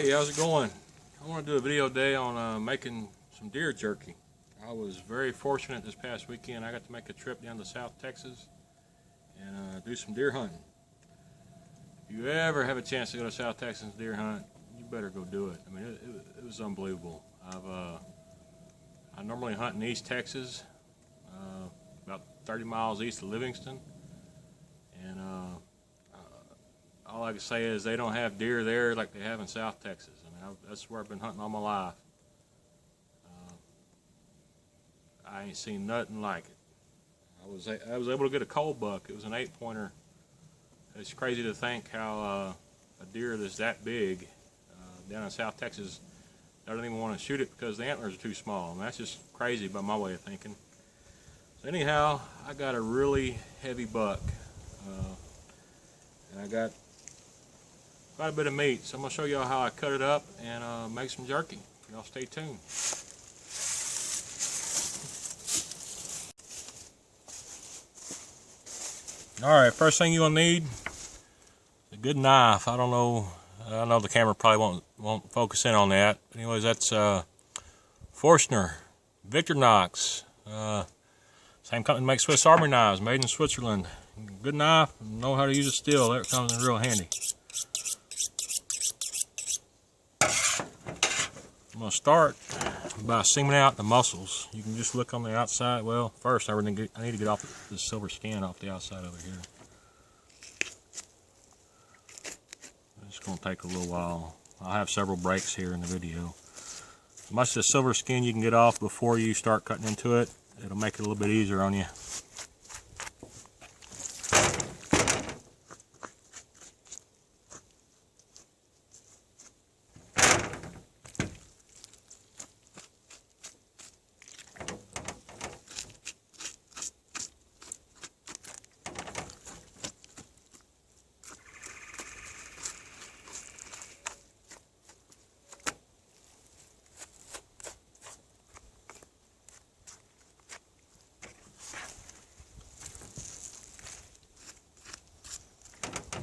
Hey, how's it going? I want to do a video today on making some deer jerky. I was very fortunate this past weekend. I got to make a trip down to South Texas and do some deer hunting. If you ever have a chance to go to South Texas and deer hunt, you better go do it. I mean, it was unbelievable. I normally hunt in East Texas, about 30 miles east of Livingston, and all I can say is they don't have deer there like they have in South Texas. I mean, that's where I've been hunting all my life. I ain't seen nothing like it. I was able to get a cold buck. It was an 8-pointer. It's crazy to think how a deer that's that big down in South Texas doesn't even want to shoot it because the antlers are too small. And that's just crazy by my way of thinking. So anyhow, I got a really heavy buck, and I got quite a bit of meat. So I'm gonna show y'all how I cut it up and make some jerky. Y'all stay tuned. Alright, first thing you're going to need is a good knife. I know the camera probably won't focus in on that. Anyways, that's Forstner, Victorinox. Same company makes Swiss Army knives, made in Switzerland. Good knife, know how to use a steel. That comes in real handy. I'm going to start by seaming out the muscles. You can just look on the outside. Well, first I need to get off the silver skin off the outside over here. It's going to take a little while. I'll have several breaks here in the video. As much of the silver skin you can get off before you start cutting into it, it'll make it a little bit easier on you.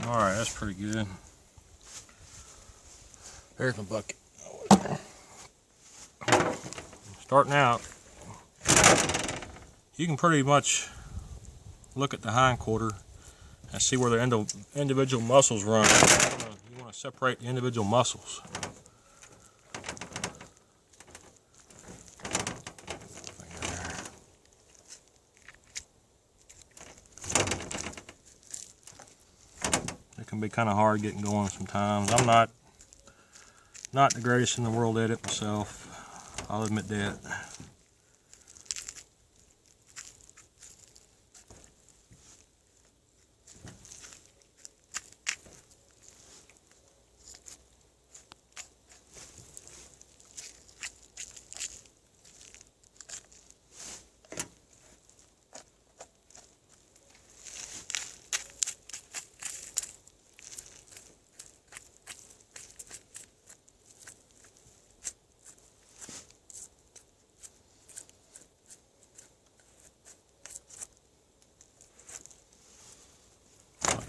Alright, that's pretty good. There's my bucket. Starting out, you can pretty much look at the hind quarter and see where the individual muscles run. You want to separate the individual muscles. It can be kind of hard getting going sometimes. I'm not the greatest in the world at it myself. I'll admit that.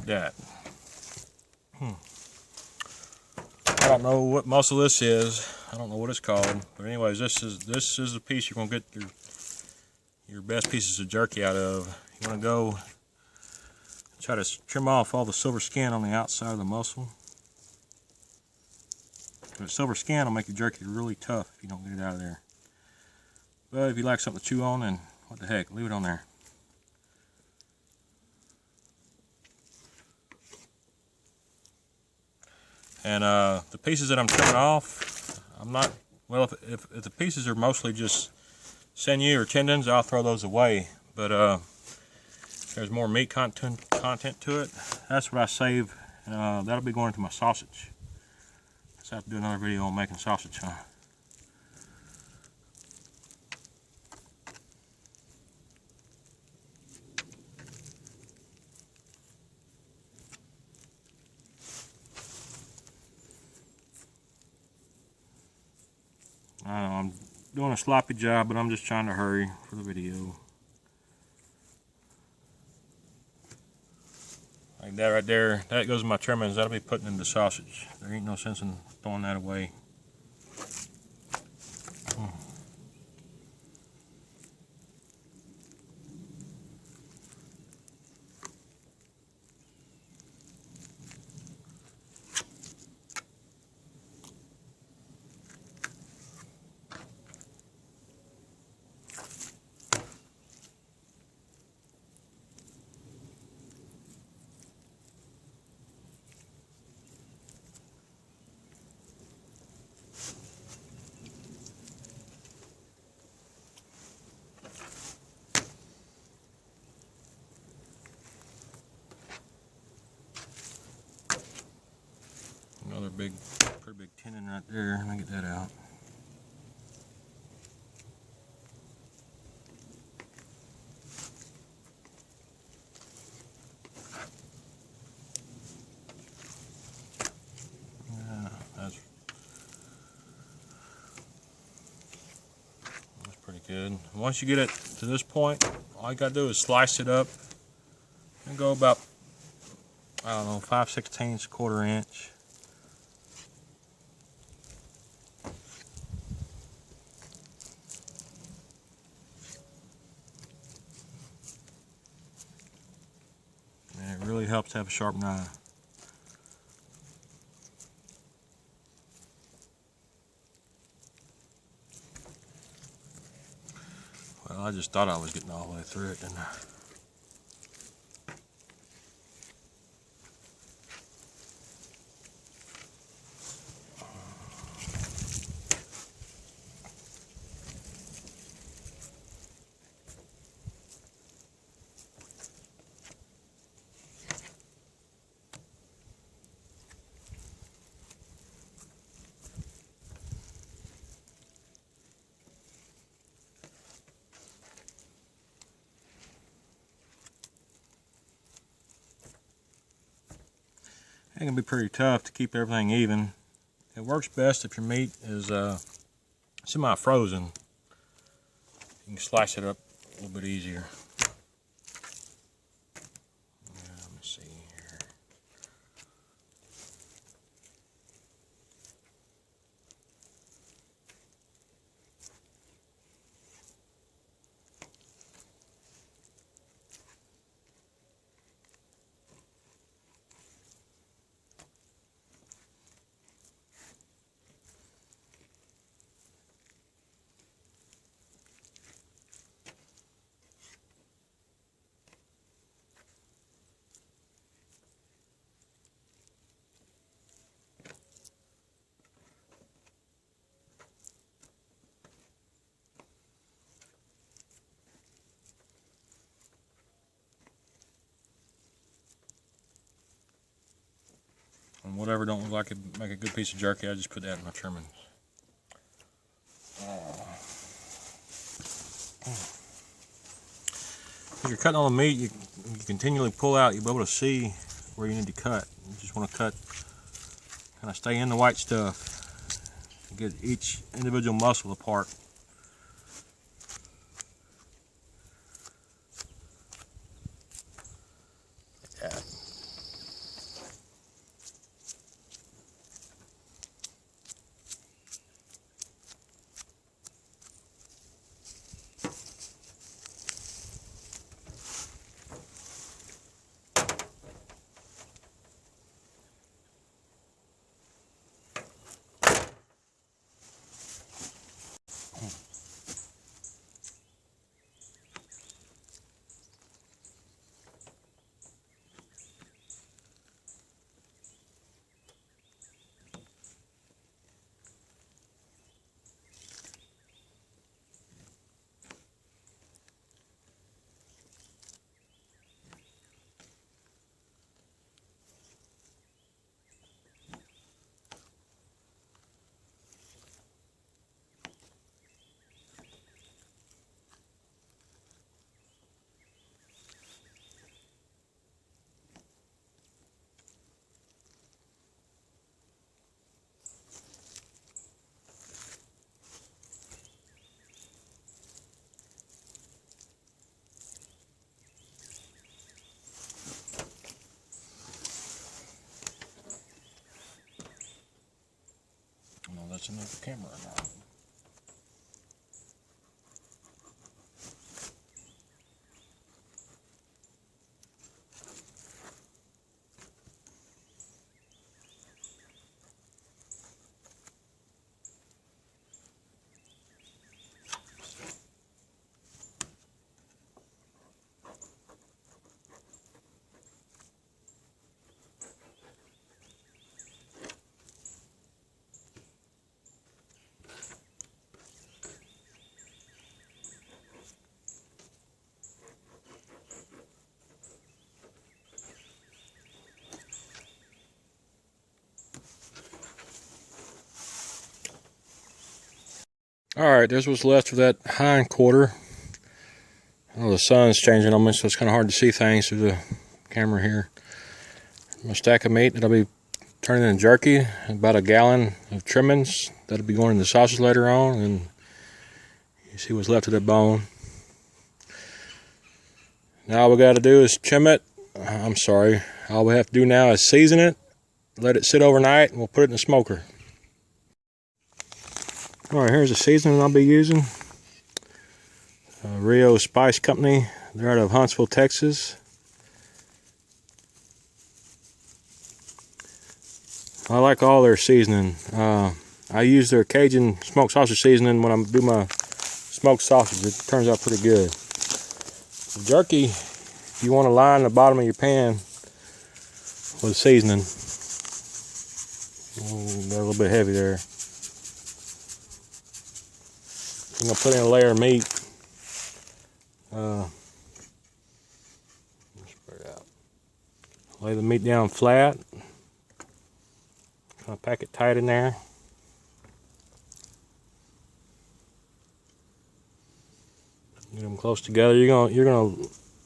That. I don't know what muscle this is. I don't know what it's called. But anyways, this is the piece you're gonna get your best pieces of jerky out of. You want to go try to trim off all the silver skin on the outside of the muscle. The silver skin will make your jerky really tough if you don't get it out of there. But if you like something to chew on, then what the heck, leave it on there. And the pieces that I'm trimming off, if the pieces are mostly just sinew or tendons, I'll throw those away. But if there's more meat content to it, that's what I save. That'll be going into my sausage. So I have to do another video on making sausage, huh? I'm doing a sloppy job, but I'm just trying to hurry for the video. I that right there, that goes in my trimmings. That'll be putting in the sausage. There ain't no sense in throwing that away. Another big, pretty big tenon right there. Let me get that out. Yeah, that's pretty good. Once you get it to this point, all you gotta do is slice it up and go about, I don't know, 5/16, 1/4 inch. And it really helps to have a sharp knife. Well, I just thought I was getting all the way through it, didn't I? It can be pretty tough to keep everything even. It works best if your meat is semi-frozen. You can slice it up a little bit easier. Yeah, let me see here. And whatever don't look like it make a good piece of jerky, I just put that in my trimmings. If you're cutting on the meat, you continually pull out, you'll be able to see where you need to cut. You just want to cut, kind of stay in the white stuff, get each individual muscle apart. Yeah. messing up the camera or not. Alright, there's what's left of that hind quarter. Oh, the sun's changing on me, so it's kind of hard to see things through the camera here. My stack of meat that'll be turning into jerky, about a gallon of trimmings that'll be going in the sausage later on, and you see what's left of that bone. Now all we got to do is trim it. All we have to do now is season it, let it sit overnight, and we'll put it in the smoker. Alright, here's the seasoning I'll be using. Rio Spice Company. They're out of Huntsville, Texas. I like all their seasoning. I use their Cajun smoked sausage seasoning when I do my smoked sausage. It turns out pretty good. The jerky, you want to line the bottom of your pan with seasoning. Got a little bit heavy there. I'm going to put in a layer of meat. Spread it out. Lay the meat down flat. Kind of pack it tight in there. Get them close together. You're gonna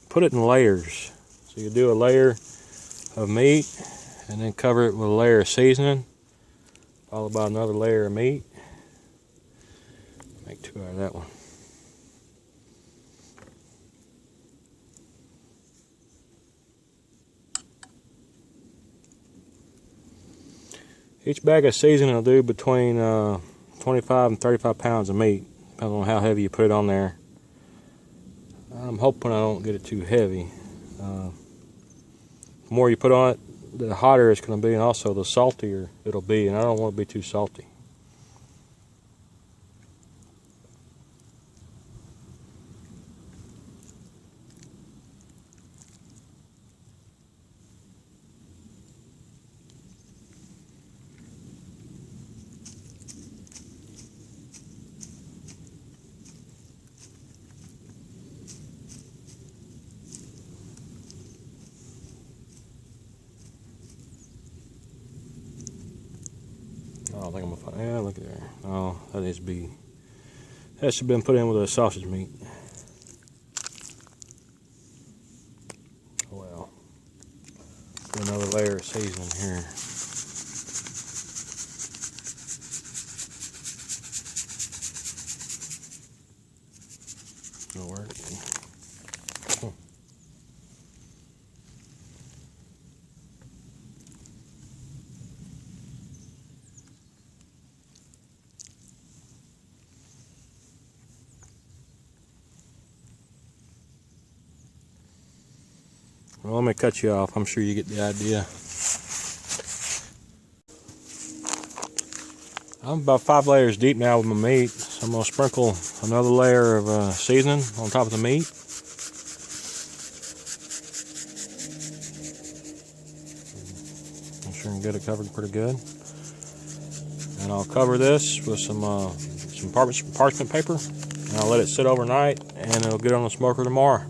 put it in layers. So you do a layer of meat, and then cover it with a layer of seasoning, followed by another layer of meat. Make 2 out of that one. Each bag of seasoning will do between 25 and 35 pounds of meat, depending on how heavy you put it on there. I'm hoping I don't get it too heavy. The more you put on it, the hotter it's going to be, and also the saltier it'll be, and I don't want to be too salty. Oh, I think I'm gonna find. Yeah, look at there. Oh, that needs to be. That should have been put in with the sausage meat. Oh well. Put another layer of seasoning here. It'll work. Well, let me cut you off. I'm sure you get the idea. I'm about 5 layers deep now with my meat, so I'm going to sprinkle another layer of seasoning on top of the meat. Make sure and get it covered pretty good. And I'll cover this with some parchment paper, and I'll let it sit overnight, and it'll get on the smoker tomorrow.